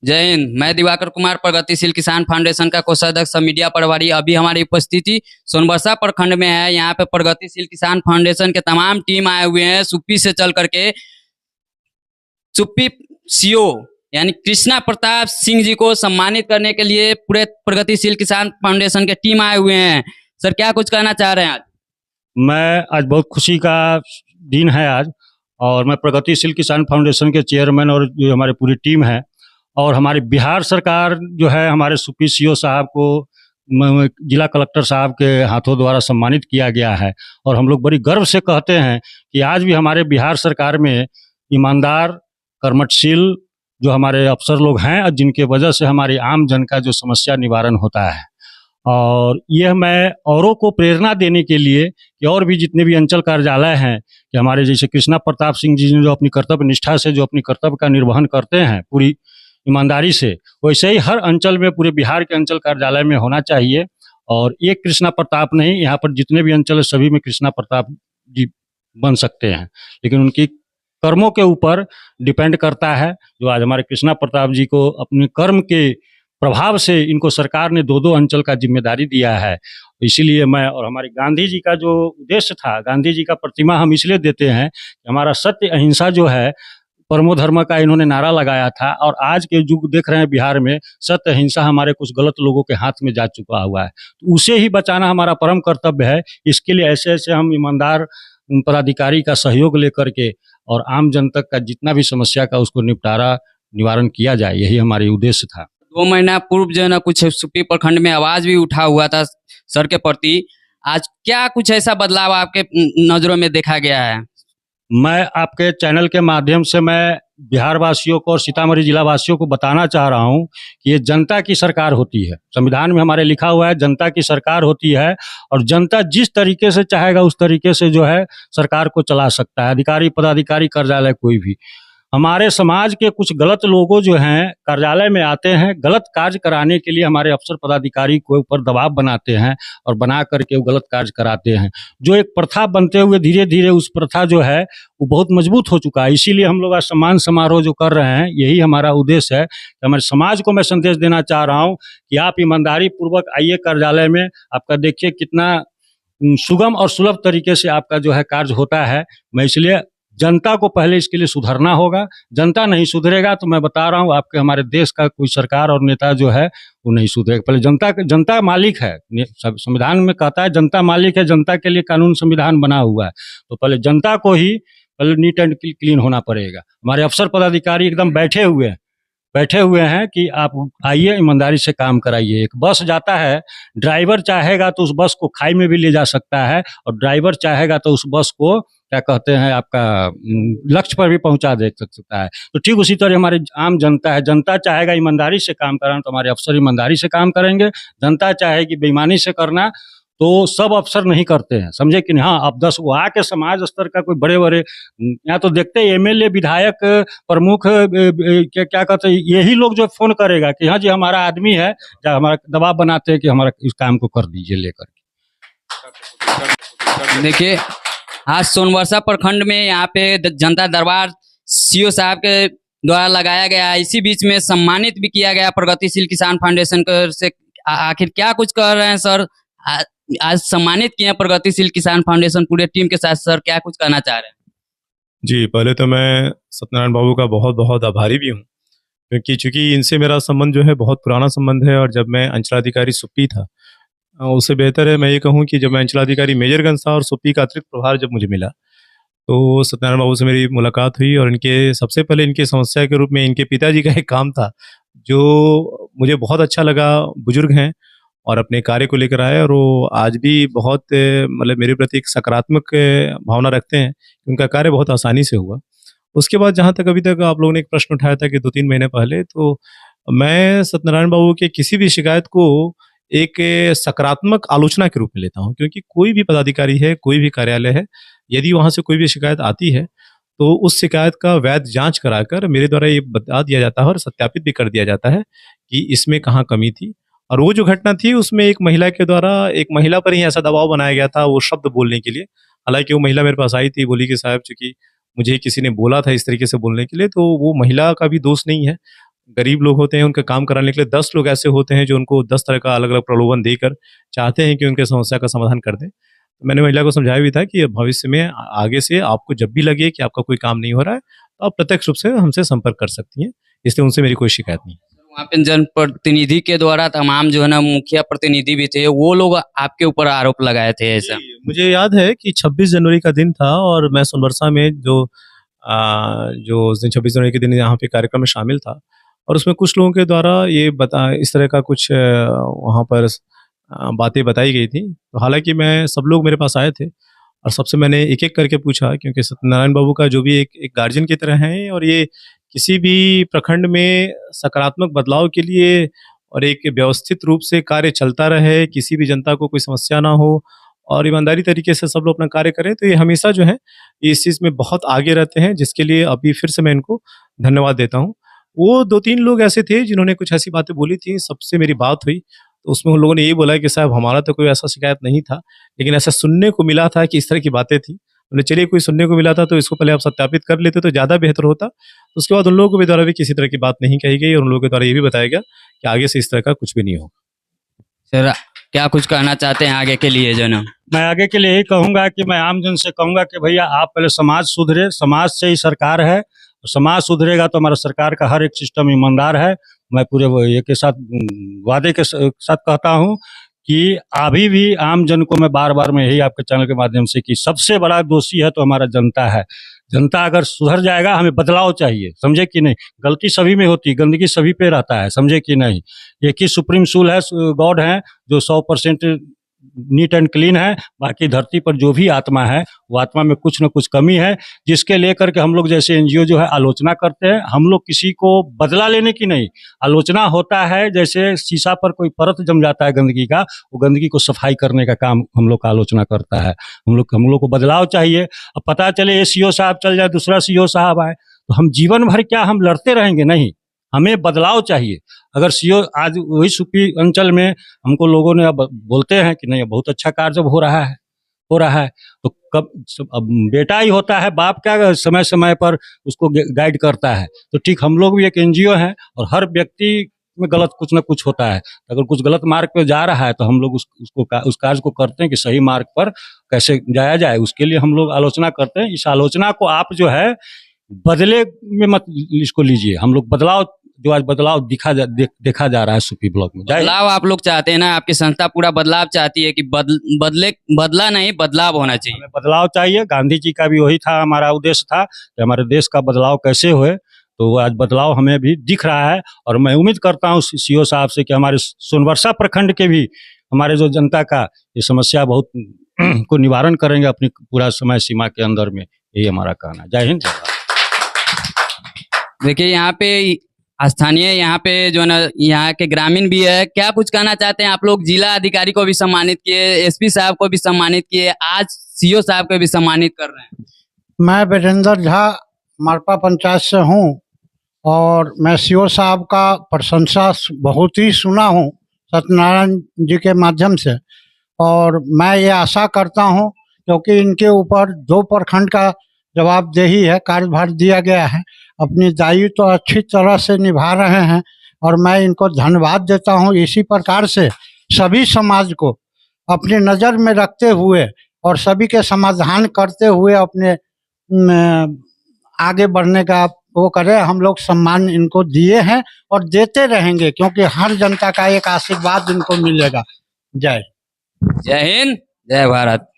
जय हिंद। मैं दिवाकर कुमार, प्रगतिशील किसान फाउंडेशन का कोषाध्यक्ष मीडिया प्रभारी। अभी हमारी उपस्थिति सोनबरसा प्रखंड में है। यहाँ पे प्रगतिशील किसान फाउंडेशन के तमाम टीम आए हुए हैं। सुप्पी से चल करके सुप्पी सीओ यानी कृष्णा प्रताप सिंह जी को सम्मानित करने के लिए पूरे प्रगतिशील किसान फाउंडेशन के टीम आए हुए हैं। सर, क्या कुछ कहना चाह रहे हैं आज? मैं आज बहुत खुशी का दिन है आज, और मैं प्रगतिशील किसान फाउंडेशन के चेयरमैन और जो हमारी पूरी टीम है, और हमारी बिहार सरकार जो है, हमारे सुप्पी सीओ साहब को जिला कलेक्टर साहब के हाथों द्वारा सम्मानित किया गया है। और हम लोग बड़ी गर्व से कहते हैं कि आज भी हमारे बिहार सरकार में ईमानदार, कर्मठशील जो हमारे अफसर लोग हैं, और जिनके वजह से हमारी आम जन का जो समस्या निवारण होता है। और यह मैं औरों को प्रेरणा देने के लिए कि और भी जितने भी अंचल कार्यालय हैं, कि हमारे जैसे कृष्णा प्रताप सिंह जी जो अपनी कर्तव्य निष्ठा से जो अपनी कर्तव्य का निर्वहन करते हैं पूरी ईमानदारी से, वैसे ही हर अंचल में, पूरे बिहार के अंचल कार्यालय में होना चाहिए। और एक कृष्णा प्रताप नहीं, यहाँ पर जितने भी अंचल है सभी में कृष्णा प्रताप जी बन सकते हैं, लेकिन उनकी कर्मों के ऊपर डिपेंड करता है। जो आज हमारे कृष्णा प्रताप जी को अपने कर्म के प्रभाव से इनको सरकार ने 2-2 अंचल का जिम्मेदारी दिया है। इसीलिए मैं, और हमारे गांधी जी का जो उद्देश्य था, गांधी जी का प्रतिमा हम इसलिए देते हैं कि हमारा सत्य अहिंसा जो है, परमो धर्म का इन्होंने नारा लगाया था। और आज के युग देख रहे हैं बिहार में सत्य अहिंसा हमारे कुछ गलत लोगों के हाथ में जा चुका हुआ है, तो उसे ही बचाना हमारा परम कर्तव्य है। इसके लिए ऐसे ऐसे हम ईमानदार पदाधिकारी का सहयोग लेकर के और आम जन तक का जितना भी समस्या का उसको निवारण किया जाए, यही हमारी उद्देश्य था। 2 महीना पूर्व जो है ना, कुछ सुप्पी प्रखंड में आवाज भी उठा हुआ था सर के प्रति। आज क्या कुछ ऐसा बदलाव आपके नजरों में देखा गया है? मैं आपके चैनल के माध्यम से मैं बिहार वासियों को और सीतामढ़ी जिला वासियों को बताना चाह रहा हूं कि ये जनता की सरकार होती है। संविधान में हमारे लिखा हुआ है जनता की सरकार होती है, और जनता जिस तरीके से चाहेगा उस तरीके से जो है सरकार को चला सकता है, अधिकारी, पदाधिकारी, कार्यालय, कोई भी। हमारे समाज के कुछ गलत लोगों जो हैं कार्यालय में आते हैं, गलत कार्य कराने के लिए हमारे अफसर पदाधिकारी के ऊपर दबाव बनाते हैं और बना करके वो गलत कार्य कराते हैं। जो एक प्रथा बनते हुए धीरे धीरे उस प्रथा जो है वो बहुत मजबूत हो चुका है। इसीलिए हम लोग आज सम्मान समारोह जो कर रहे हैं, यही हमारा उद्देश्य है कि हमारे समाज को मैं संदेश देना चाह रहा हूँ कि आप ईमानदारी पूर्वक आइए कार्यालय में। आपका देखिए कितना सुगम और सुलभ तरीके से आपका जो है कार्य होता है। मैं इसलिए जनता को पहले इसके लिए सुधरना होगा। जनता नहीं सुधरेगा तो मैं बता रहा हूँ आपके हमारे देश का कोई सरकार और नेता जो है वो नहीं सुधरेगा। पहले जनता मालिक है, संविधान में कहता है जनता मालिक है, जनता के लिए कानून संविधान बना हुआ है। तो पहले जनता को ही पहले नीट एंड क्लीन होना पड़ेगा। हमारे अफसर पदाधिकारी एकदम बैठे हुए हैं कि आप आइए, ईमानदारी से काम कराइए। एक बस जाता है, ड्राइवर चाहेगा तो उस बस को खाई में भी ले जा सकता है, और ड्राइवर चाहेगा तो उस बस को क्या कहते हैं आपका लक्ष्य पर भी पहुंचा दे सकता है। तो ठीक उसी तरह हमारी आम जनता है, जनता चाहेगा ईमानदारी से काम कराना तो हमारे अफसर ईमानदारी से काम करेंगे। जनता चाहेगी बेईमानी से करना तो सब अफसर नहीं करते हैं, समझे कि नहीं। हाँ, अब 10 वहाँ के समाज स्तर का कोई बड़े यहाँ तो देखते हैं एमएलए, विधायक, प्रमुख, क्या कहते हैं, यही लोग जो फोन करेगा कि हाँ जी हमारा आदमी है, या हमारा दबाव बनाते हैं कि हमारा इस काम को कर दीजिए लेकर। देखिए, आज सोनबरसा प्रखंड में यहाँ पे जनता दरबार सीओ साहब के द्वारा लगाया गया। इसी बीच में सम्मानित भी किया गया प्रगतिशील किसान फाउंडेशन से। आखिर क्या कुछ कर रहे हैं सर? आज सम्मानित किए हैं प्रगतिशील किसान फाउंडेशन पूरे टीम के साथ। सर, क्या कुछ कहना चाह रहे हैं? जी, पहले तो मैं सत्यनारायण बाबू का बहुत बहुत आभारी भी हूँ, क्योंकि चूंकि इनसे मेरा संबंध जो है बहुत पुराना संबंध है। और जब मैं अंचलाधिकारी सुप्पी था, उससे बेहतर है मैं ये कहूँ कि जब मैं अंचलाधिकारी मेजरगंज था और सुप्पी का अतिरिक्त प्रभार जब मुझे मिला, तो सत्यनारायण बाबू से मेरी मुलाकात हुई। और इनके सबसे पहले इनकी समस्या के रूप में इनके पिताजी का एक काम था जो मुझे बहुत अच्छा लगा। बुजुर्ग हैं और अपने कार्य को लेकर आए, और वो आज भी बहुत मतलब मेरे प्रति एक सकारात्मक भावना रखते हैं। उनका कार्य बहुत आसानी से हुआ। उसके बाद जहाँ तक अभी तक आप लोगों ने एक प्रश्न उठाया था कि 2-3 महीने पहले, तो मैं सत्यनारायण बाबू के किसी भी शिकायत को एक सकारात्मक आलोचना के रूप में लेता हूँ, क्योंकि कोई भी पदाधिकारी है, कोई भी कार्यालय है, यदि वहाँ से कोई भी शिकायत आती है तो उस शिकायत का वैध जांच कराकर मेरे द्वारा ये बता दिया जाता है और सत्यापित भी कर दिया जाता है कि इसमें कहाँ कमी थी। और वो जो घटना थी उसमें एक महिला के द्वारा एक महिला पर ही ऐसा दबाव बनाया गया था वो शब्द बोलने के लिए। हालांकि वो महिला मेरे पास आई थी, बोली कि साहब चूंकि मुझे किसी ने बोला था इस तरीके से बोलने के लिए, तो वो महिला का भी दोष नहीं है। गरीब लोग होते हैं, उनका काम कराने के लिए 10 लोग ऐसे होते हैं जो उनको 10 तरह का अलग अलग प्रलोभन देकर चाहते हैं कि उनके समस्या का समाधान कर दें। तो मैंने महिला को समझाया भी था कि भविष्य में आगे से आपको जब भी लगे कि आपका कोई काम नहीं हो रहा है तो आप प्रत्यक्ष रूप से हमसे संपर्क कर सकती हैं, इसलिए उनसे मेरी कोई शिकायत नहीं है। वहाँ पे जनप्रतिनिधि के द्वारा तमाम जो है ना मुखिया प्रतिनिधि भी थे, वो लोग आपके ऊपर आरोप लगाए थे ऐसा? मुझे याद है कि 26 जनवरी का दिन था और मैं सोनबरसा में जो उस दिन 26 जनवरी के दिन यहाँ पे कार्यक्रम में शामिल था और उसमें कुछ लोगों के द्वारा ये इस तरह का कुछ वहाँ पर बातें बताई गई थी। तो हालांकि मैं सब लोग मेरे पास आए थे और सबसे मैंने एक एक करके पूछा, क्योंकि सत्यनारायण बाबू का जो भी एक गार्जियन की तरह है और ये किसी भी प्रखंड में सकारात्मक बदलाव के लिए और एक व्यवस्थित रूप से कार्य चलता रहे, किसी भी जनता को कोई समस्या ना हो और ईमानदारी तरीके से सब लोग अपना कार्य करें, तो ये हमेशा जो है इस चीज़ में बहुत आगे रहते हैं, जिसके लिए अभी फिर से मैं इनको धन्यवाद देता हूँ। वो 2-3 लोग ऐसे थे जिन्होंने कुछ ऐसी बातें बोली थी, सबसे मेरी बात हुई तो उसमें उन लोगों ने यही बोला कि साहब हमारा तो कोई ऐसा शिकायत नहीं था, लेकिन ऐसा सुनने को मिला था कि इस तरह की बातें थी। बोले चलिए कोई सुनने को मिला था तो इसको पहले आप सत्यापित कर लेते तो ज़्यादा बेहतर होता। तो उसके बाद उन लोगों के द्वारा भी किसी तरह की बात नहीं कही गई और उन लोगों के द्वारा ये भी बताया गया कि आगे से इस तरह का कुछ भी नहीं होगा। सर क्या कुछ कहना चाहते हैं आगे के लिए जो ना? मैं आगे के लिए यही कहूंगा कि मैं आम जन से कहूंगा कि भैया आप पहले समाज सुधरे, समाज से ही सरकार है, तो समाज सुधरेगा तो हमारा सरकार का हर एक सिस्टम ईमानदार है। मैं पूरे ये के साथ वादे के साथ कहता हूं कि अभी भी आम जन को मैं बार बार में यही आपके चैनल के माध्यम से कि सबसे बड़ा दोषी है तो हमारा जनता है। जनता अगर सुधर जाएगा, हमें बदलाव चाहिए, समझे कि नहीं? गलती सभी में होती, गंदगी सभी पे रहता है, समझे कि नहीं? एक ही सुप्रीम सूल है, गॉड है जो 100% नीट एंड क्लीन है। बाकी धरती पर जो भी आत्मा है वो आत्मा में कुछ न कुछ कमी है, जिसके लेकर के हम लोग जैसे एनजीओ जो है आलोचना करते हैं। हम लोग किसी को बदला लेने की नहीं, आलोचना होता है जैसे शीशा पर कोई परत जम जाता है गंदगी का, वो गंदगी को सफाई करने का काम हम लोग का आलोचना करता है। हम लोग को बदलाव चाहिए। अब पता चले ये सीओ साहब चल जाए, दूसरा सीओ साहब आए, तो हम जीवन भर क्या हम लड़ते रहेंगे? नहीं, हमें बदलाव चाहिए। अगर सीओ आज वही सुपी अंचल में हमको लोगों ने अब बोलते हैं कि नहीं बहुत अच्छा कार्य जब हो रहा है तो कब अब बेटा ही होता है, बाप क्या समय समय पर उसको गाइड करता है। तो ठीक हम लोग भी एक एनजीओ हैं और हर व्यक्ति में गलत कुछ ना कुछ होता है। अगर कुछ गलत मार्ग पे जा रहा है तो हम लोग उस कार्य को करते हैं कि सही मार्ग पर कैसे जाया जाए, उसके लिए हम लोग आलोचना करते हैं। इस आलोचना को आप जो है बदले में मत इसको लीजिए। हम लोग बदलाव जो आज बदलाव देखा जा रहा है सुपी ब्लॉक में, बदलाव आप लोग चाहते हैं ना? आपकी संस्था पूरा बदलाव चाहती है कि बदला नहीं बदलाव होना चाहिए? हमें बदलाव चाहिए। गांधी जी का भी वही था, हमारा उद्देश्य था कि हमारे देश का बदलाव कैसे हुए, तो वो आज बदलाव हमें भी दिख रहा है। और मैं उम्मीद करता हूँ सीओ साहब से कि हमारे सोनबरसा प्रखंड के भी हमारे जो जनता का ये समस्या बहुत को निवारण करेंगे अपनी पूरा समय सीमा के अंदर में, यही हमारा कहना है। जय हिंद। देखिए यहाँ पे स्थानीय यहाँ पे जो ना यहाँ के ग्रामीण भी है, क्या कुछ कहना चाहते हैं आप लोग? जिला अधिकारी को भी सम्मानित किए, एसपी साहब को भी सम्मानित किए, आज सीओ साहब को भी सम्मानित कर रहे हैं। मैं वीरेंद्र झा मारपा पंचायत से हूँ और मैं सीओ साहब का प्रशंसा बहुत ही सुना हूँ सत्यनारायण जी के माध्यम से, और मैं ये आशा करता हूँ क्योंकि इनके ऊपर 2 प्रखंड का जवाबदेही है, कार्यभार दिया गया है, अपनी दायित्व तो अच्छी तरह से निभा रहे हैं और मैं इनको धन्यवाद देता हूँ। इसी प्रकार से सभी समाज को अपनी नज़र में रखते हुए और सभी के समाधान करते हुए अपने आगे बढ़ने का वो करें। हम लोग सम्मान इनको दिए हैं और देते रहेंगे क्योंकि हर जनता का एक आशीर्वाद इनको मिलेगा। जय हिंद, जय भारत।